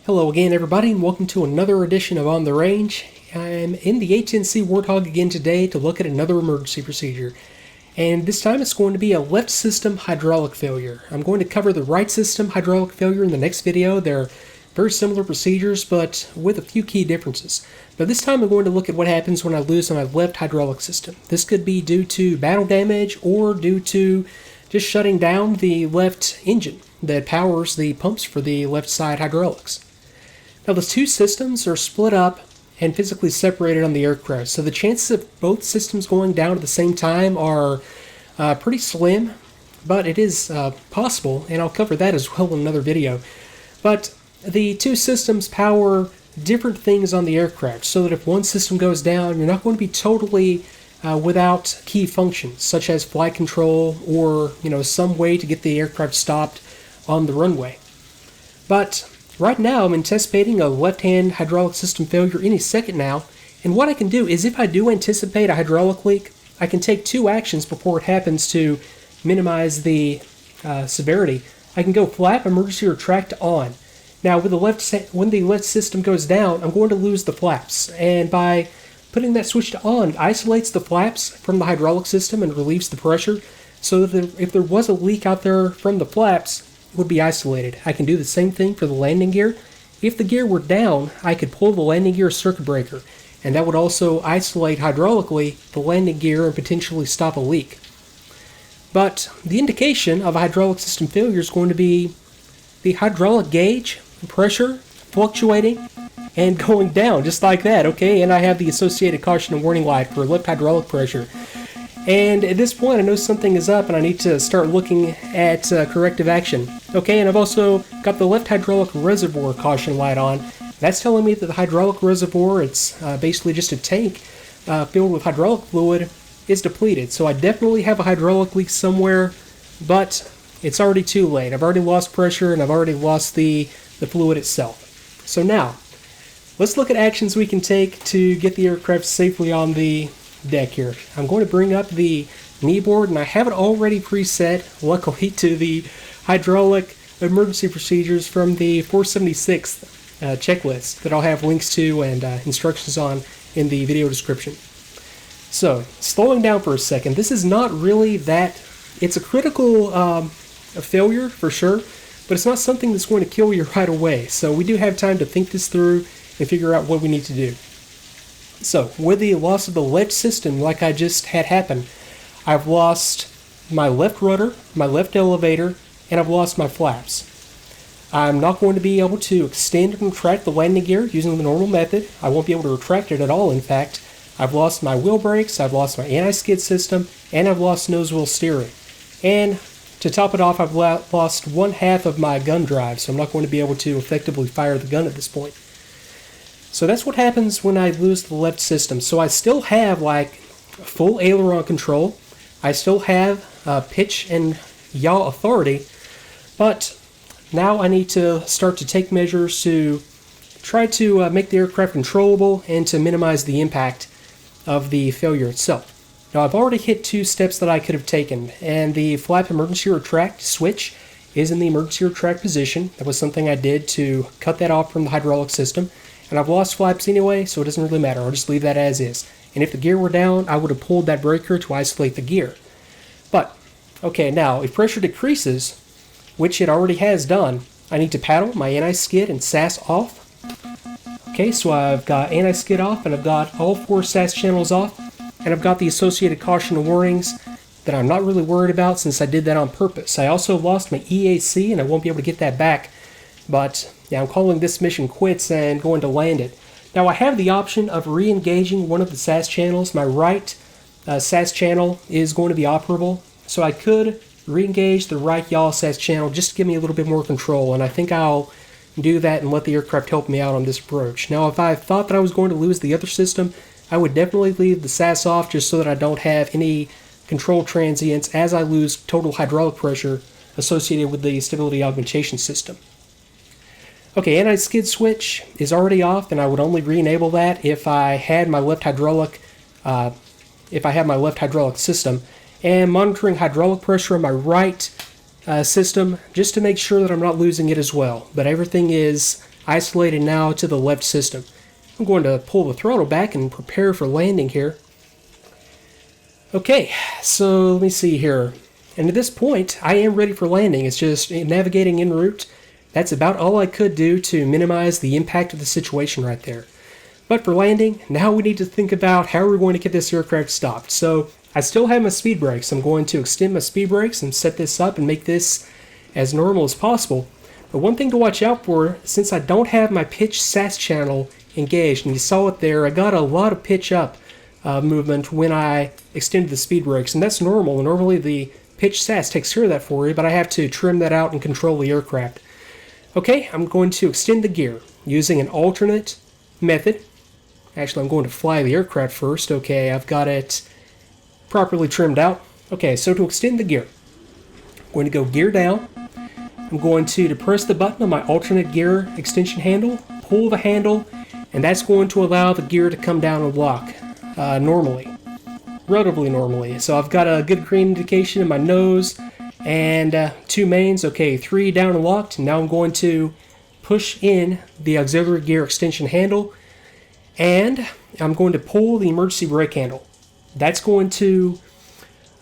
Hello again everybody and welcome to another edition of On the Range. I'm in the A-10C Warthog again today to look at another emergency procedure. And this time it's going to be a left system hydraulic failure. I'm going to cover the right system hydraulic failure in the next video. They're very similar procedures but with a few key differences. But this time I'm going to look at what happens when I lose my left hydraulic system. This could be due to battle damage or due to just shutting down the left engine that powers the pumps for the left side hydraulics. Now the two systems are split up and physically separated on the aircraft, so the chances of both systems going down at the same time are pretty slim, but it is possible, and I'll cover that as well in another video. But the two systems power different things on the aircraft, so that if one system goes down, you're not going to be totally without key functions, such as flight control or some way to get the aircraft stopped on the runway. But right now, I'm anticipating a left-hand hydraulic system failure any second now, and what I can do is if I do anticipate a hydraulic leak, I can take two actions before it happens to minimize the severity. I can go flap emergency retract on. Now, when the left system goes down, I'm going to lose the flaps, and by putting that switch to on, it isolates the flaps from the hydraulic system and relieves the pressure, so that if there was a leak out there from the flaps, would be isolated. I can do the same thing for the landing gear. If the gear were down, I could pull the landing gear circuit breaker, and that would also isolate hydraulically the landing gear and potentially stop a leak. But the indication of a hydraulic system failure is going to be the hydraulic gauge pressure fluctuating and going down just like that, okay? And I have the associated caution and warning light for left hydraulic pressure. And at this point, I know something is up and I need to start looking at corrective action. Okay, and I've also got the left hydraulic reservoir caution light on. That's telling me that the hydraulic reservoir, it's basically just a tank filled with hydraulic fluid, is depleted. So I definitely have a hydraulic leak somewhere, but it's already too late. I've already lost pressure and I've already lost the fluid itself. So now, let's look at actions we can take to get the aircraft safely on the deck here. I'm going to bring up the knee board, and I have it already preset, luckily, to the hydraulic emergency procedures from the 476th checklist that I'll have links to and instructions on in the video description. So, slowing down for a second, this is not really that, it's a critical failure for sure, but it's not something that's going to kill you right away. So we do have time to think this through and figure out what we need to do. So, with the loss of the left system, like I just had happen, I've lost my left rudder, my left elevator, and I've lost my flaps. I'm not going to be able to extend and retract the landing gear using the normal method. I won't be able to retract it at all, in fact. I've lost my wheel brakes, I've lost my anti-skid system, and I've lost nose wheel steering. And to top it off, I've lost one half of my gun drive, so I'm not going to be able to effectively fire the gun at this point. So that's what happens when I lose the left system. So I still have like full aileron control. I still have pitch and yaw authority. But now I need to start to take measures to try to make the aircraft controllable and to minimize the impact of the failure itself. Now I've already hit two steps that I could have taken, and the flap emergency retract switch is in the emergency retract position. That was something I did to cut that off from the hydraulic system. And I've lost flaps anyway, so it doesn't really matter. I'll just leave that as is. And if the gear were down, I would have pulled that breaker to isolate the gear. But, okay, now, if pressure decreases, which it already has done, I need to paddle my anti-skid and SAS off. Okay, so I've got anti-skid off, and I've got all four SAS channels off, and I've got the associated caution and warnings that I'm not really worried about since I did that on purpose. I also lost my EAC, and I won't be able to get that back, but yeah, I'm calling this mission quits and going to land it. Now I have the option of re-engaging one of the SAS channels. My right SAS channel is going to be operable, so I could re-engage the right yaw SAS channel just to give me a little bit more control, and I think I'll do that and let the aircraft help me out on this approach. Now if I thought that I was going to lose the other system, I would definitely leave the SAS off just so that I don't have any control transients as I lose total hydraulic pressure associated with the stability augmentation system. Okay, anti-skid switch is already off, and I would only re-enable that if I had my left hydraulic system, and monitoring hydraulic pressure on my right system just to make sure that I'm not losing it as well. But everything is isolated now to the left system. I'm going to pull the throttle back and prepare for landing here. Okay, so let me see here. And at this point, I am ready for landing. It's just navigating en route. That's about all I could do to minimize the impact of the situation right there. But for landing, now we need to think about how we're going to get this aircraft stopped. So I still have my speed brakes. I'm going to extend my speed brakes and set this up and make this as normal as possible. But one thing to watch out for, since I don't have my pitch SAS channel engaged, and you saw it there, I got a lot of pitch up movement when I extended the speed brakes, and that's normal. Normally the pitch SAS takes care of that for you, but I have to trim that out and control the aircraft. Okay, I'm going to extend the gear using an alternate method. Actually, I'm going to fly the aircraft first. Okay, I've got it properly trimmed out. Okay, so to extend the gear, I'm going to go gear down. I'm going to depress the button on my alternate gear extension handle, pull the handle, and that's going to allow the gear to come down and lock normally, relatively normally. So I've got a good green indication in my nose and 2 mains. Okay, 3 down and locked. Now I'm going to push in the auxiliary gear extension handle, and I'm going to pull the emergency brake handle. That's going to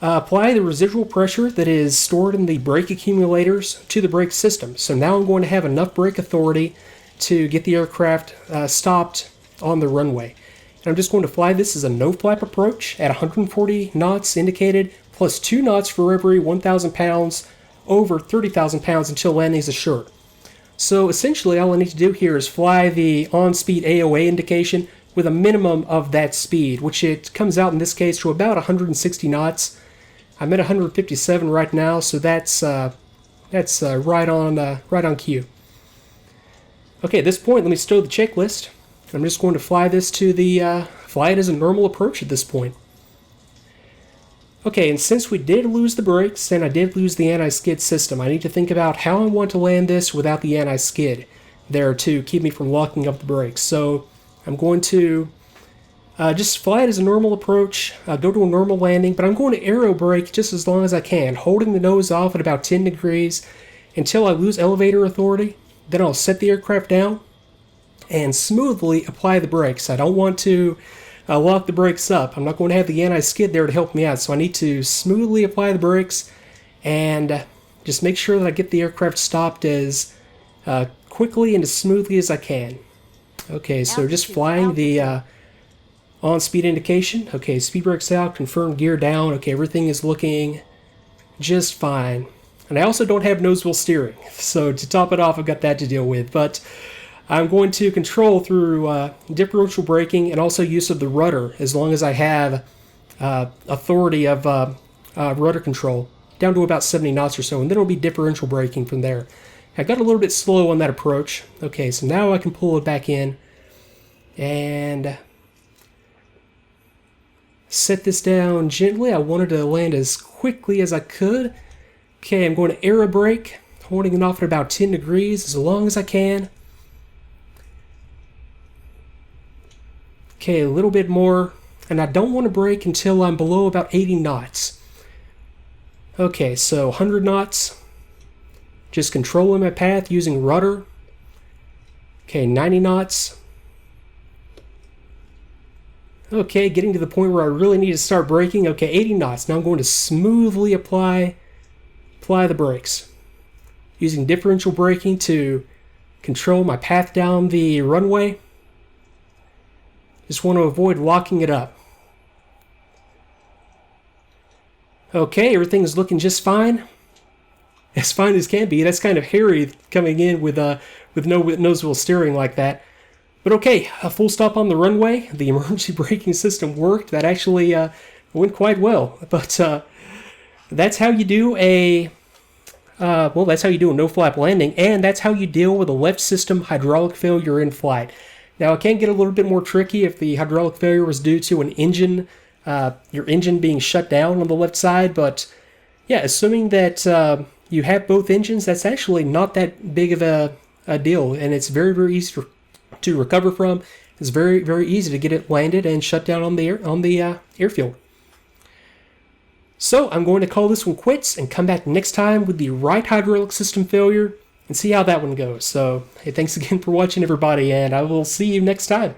apply the residual pressure that is stored in the brake accumulators to the brake system. So now I'm going to have enough brake authority to get the aircraft stopped on the runway. And I'm just going to fly this as a no-flap approach at 140 knots indicated, plus 2 knots for every 1,000 pounds over 30,000 pounds until landing is assured. So essentially all I need to do here is fly the on-speed AOA indication with a minimum of that speed, which it comes out in this case to about 160 knots. I'm at 157 right now, so that's right on cue. Okay, at this point, let me stow the checklist. I'm just going to fly this to the fly it as a normal approach at this point. Okay, and since we did lose the brakes and I did lose the anti-skid system, I need to think about how I want to land this without the anti-skid there to keep me from locking up the brakes. So I'm going to just fly it as a normal approach, go to a normal landing, but I'm going to aero brake just as long as I can, holding the nose off at about 10 degrees until I lose elevator authority. Then I'll set the aircraft down and smoothly apply the brakes. I don't want to lock the brakes up. I'm not going to have the anti-skid there to help me out, so I need to smoothly apply the brakes and just make sure that I get the aircraft stopped as quickly and as smoothly as I can. Okay, so just flying the on-speed indication. Okay, speed brakes out, confirm gear down. Okay, everything is looking just fine. And I also don't have nose wheel steering, so to top it off, I've got that to deal with. But I'm going to control through differential braking and also use of the rudder as long as I have authority of rudder control down to about 70 knots or so, and then it'll be differential braking from there. I got a little bit slow on that approach. Okay, so now I can pull it back in and set this down gently. I wanted to land as quickly as I could. Okay, I'm going to aero brake, holding it off at about 10 degrees as long as I can. Okay, a little bit more, and I don't want to brake until I'm below about 80 knots. Okay, so 100 knots. Just controlling my path using rudder. Okay, 90 knots. Okay, getting to the point where I really need to start braking. Okay, 80 knots. Now I'm going to smoothly apply the brakes. Using differential braking to control my path down the runway. Just want to avoid locking it up. Okay, everything's looking just fine. As fine as can be. That's kind of hairy coming in with no nose wheel steering like that. But okay, a full stop on the runway. The emergency braking system worked. That actually went quite well. But that's how you do a that's how you do a no-flap landing, and that's how you deal with a left system hydraulic failure in flight. Now, it can get a little bit more tricky if the hydraulic failure was due to an engine, your engine being shut down on the left side, but yeah, assuming that you have both engines, that's actually not that big of a deal, and it's very, very easy to recover from. It's very, very easy to get it landed and shut down on the airfield. So I'm going to call this one quits and come back next time with the right hydraulic system failure and see how that one goes. So, hey, thanks again for watching, everybody, and I will see you next time.